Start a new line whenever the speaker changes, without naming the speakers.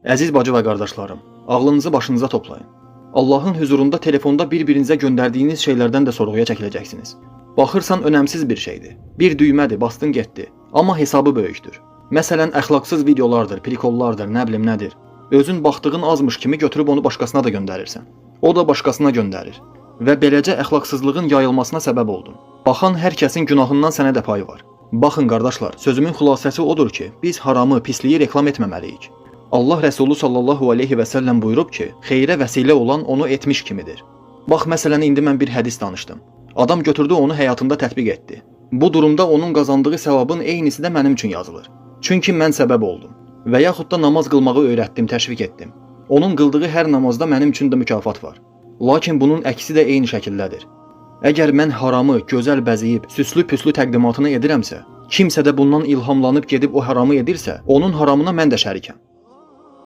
Əziz bacı və qardaşlarım, ağlınızı başınıza toplayın. Allahın huzurunda telefonda bir-birinizə göndərdiyiniz şeylərdən də sorğuya çəkiləcəksiniz. Baxırsan önəmsiz bir şeydir. Bir düymədir, bastın getdi. Amma hesabı böyükdür. Məsələn, əxlaqsız videolardır, prikollardır, nə bilim nədir. Özün baxdığın azmış kimi götürüb onu başqasına da göndərirsən. O da başqasına göndərir. Və beləcə əxlaqsızlığın yayılmasına səbəb oldun. Baxan hər kəsin günahından sənə də pay var. Baxın qardaşlar, sözümün xülasəsi odur ki, biz haramı, pisliyi reklam etməməliyik. Allah Rəsulü sallallahu aleyhi və səlləm buyurub ki, xeyrə vəsilə olan onu etmiş kimidir. Bax, məsələn, indi mən bir hədis danışdım. Adam götürdü onu həyatında tətbiq etdi. Bu durumda onun qazandığı savabın eynisi də mənim üçün yazılır. Çünki mən səbəb oldum. Və yaxud da namaz qılmağı öyrətdim, təşviq etdim. Onun qıldığı hər namazda mənim üçün də mükafat var. Lakin bunun əksi də eyni şəkildədir. Əgər mən haramı gözəl bəzəyib, süslü-püslü təqdimatını edirəmsə, kimsə də bundan ilhamlanıb gedib o haramı edirsə, onun haramına mən də şərikəm.